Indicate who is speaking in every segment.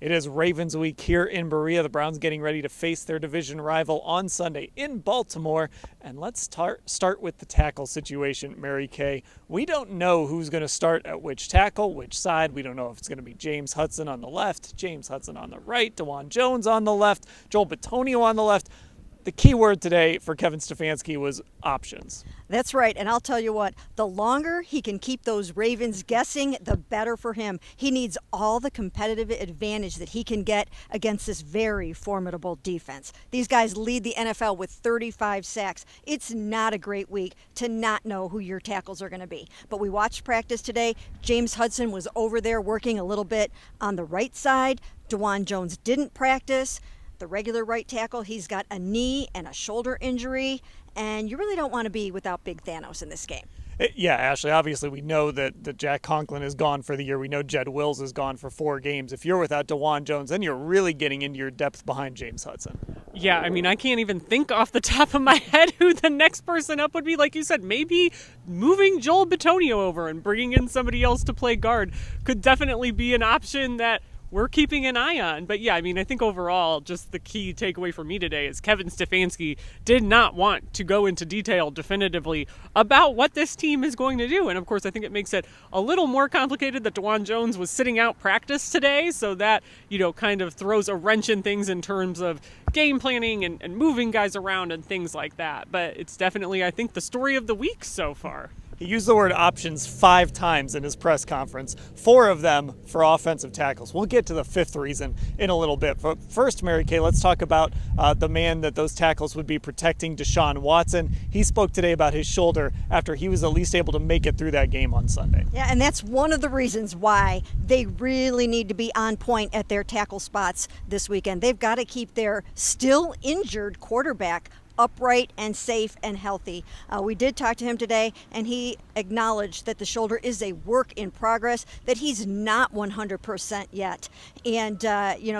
Speaker 1: It is Ravens week here in Berea. The Browns getting ready to face their division rival on Sunday in Baltimore. And let's start with the tackle situation, Mary Kay. We don't know who's going to start at which tackle, which side. We don't know if it's going to be James Hudson on the left, James Hudson on the right, Dawand Jones on the left, Joel Bitonio on the left. The key word today for Kevin Stefanski was options.
Speaker 2: That's right, and I'll tell you what, the longer he can keep those Ravens guessing, the better for him. He needs all the competitive advantage that he can get against this very formidable defense. These guys lead the NFL with 35 sacks. It's not a great week to not know who your tackles are going to be. But we watched practice today. James Hudson was over there working a little bit on the right side. Dawand Jones didn't practice. The regular right tackle, he's got a knee and a shoulder injury, and you really don't want to be without Big Thanos in this game.
Speaker 1: Yeah, Ashley, obviously we know that Jack Conklin is gone for the year. We know Jed Wills is gone for 4 games. If you're without Dawand Jones, then you're really getting into your depth behind James Hudson.
Speaker 3: Yeah, I mean, I can't even think off the top of my head who the next person up would be. Like you said, maybe moving Joel Bitonio over and bringing in somebody else to play guard could definitely be an option that we're keeping an eye on. But yeah, I mean, I think overall, just the key takeaway for me today is Kevin Stefanski did not want to go into detail definitively about what this team is going to do. And of course, I think it makes it a little more complicated that Dawand Jones was sitting out practice today. So that, kind of throws a wrench in things in terms of game planning and moving guys around and things like that. But it's definitely, I think, the story of the week so far.
Speaker 1: He used the word options 5 times in his press conference, 4 of them for offensive tackles. We'll get to the 5th reason in a little bit. But first, Mary Kay, let's talk about the man that those tackles would be protecting, Deshaun Watson. He spoke today about his shoulder after he was at least able to make it through that game on Sunday.
Speaker 2: Yeah, and that's one of the reasons why they really need to be on point at their tackle spots this weekend. They've got to keep their still injured quarterback upright and safe and healthy. We did talk to him today, and he acknowledged that the shoulder is a work in progress, that he's not 100% yet. And,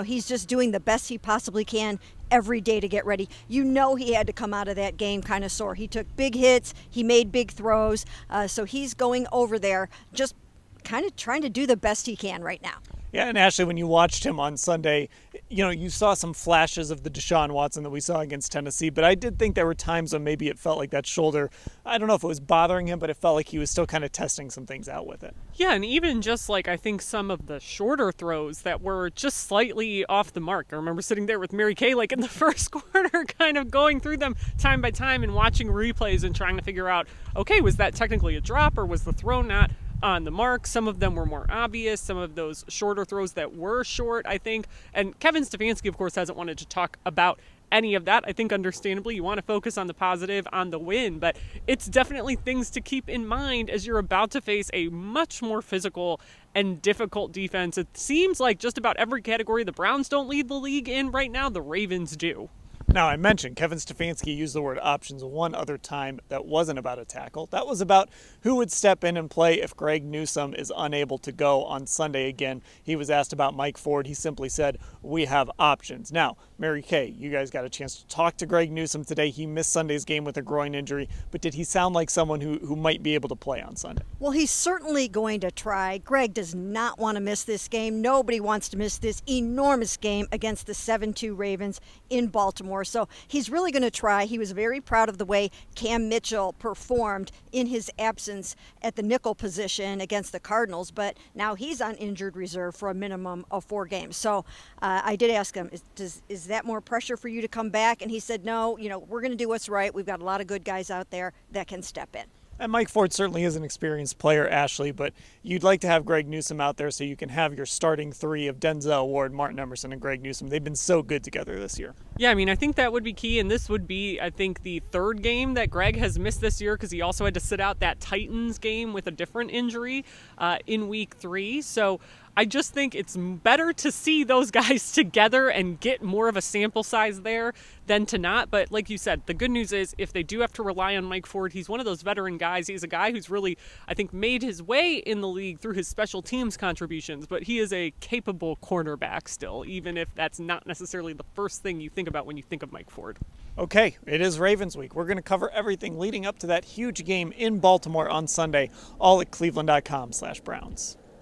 Speaker 2: he's just doing the best he possibly can every day to get ready. He had to come out of that game kind of sore. He took big hits. He made big throws. So he's going over there just kind of trying to do the best he can right now.
Speaker 1: Yeah, and Ashley, when you watched him on Sunday, you saw some flashes of the Deshaun Watson that we saw against Tennessee, but I did think there were times when maybe it felt like that shoulder, I don't know if it was bothering him, but it felt like he was still kind of testing some things out with it.
Speaker 3: Yeah, and even just I think some of the shorter throws that were just slightly off the mark. I remember sitting there with Mary Kay in the first quarter, kind of going through them time by time and watching replays and trying to figure out, okay, was that technically a drop or was the throw not on the mark? Some of them were more obvious, some of those shorter throws that were short, I think. And Kevin Stefanski, of course, hasn't wanted to talk about any of that. I think understandably you want to focus on the positive, on the win, but it's definitely things to keep in mind as you're about to face a much more physical and difficult defense. It seems like just about every category the Browns don't lead the league in right now, the Ravens do.
Speaker 1: Now, I mentioned Kevin Stefanski used the word options one other time that wasn't about a tackle. That was about who would step in and play if Greg Newsome is unable to go on Sunday again. He was asked about Mike Ford. He simply said, we have options. Now, Mary Kay, you guys got a chance to talk to Greg Newsome today. He missed Sunday's game with a groin injury, but did he sound like someone who might be able to play on Sunday?
Speaker 2: Well, he's certainly going to try. Greg does not want to miss this game. Nobody wants to miss this enormous game against the 7-2 Ravens in Baltimore. So he's really going to try. He was very proud of the way Cam Mitchell performed in his absence at the nickel position against the Cardinals, but now he's on injured reserve for a minimum of 4 games. So I did ask him, is that more pressure for you to come back? And he said, no, we're going to do what's right. We've got a lot of good guys out there that can step in.
Speaker 1: And Mike Ford certainly is an experienced player, Ashley, but you'd like to have Greg Newsome out there so you can have your starting 3 of Denzel Ward, Martin Emerson, and Greg Newsome. They've been so good together this year.
Speaker 3: Yeah, I mean, I think that would be key, and this would be, I think, the 3rd game that Greg has missed this year because he also had to sit out that Titans game with a different injury in week 3. So I just think it's better to see those guys together and get more of a sample size there than to not. But like you said, the good news is if they do have to rely on Mike Ford, he's one of those veteran guys. He's a guy who's really, I think, made his way in the league through his special teams contributions, but he is a capable cornerback still, even if that's not necessarily the first thing you think about when you think of Mike Ford.
Speaker 1: Okay, it is Ravens week. We're going to cover everything leading up to that huge game in Baltimore on Sunday, all at cleveland.com/Browns.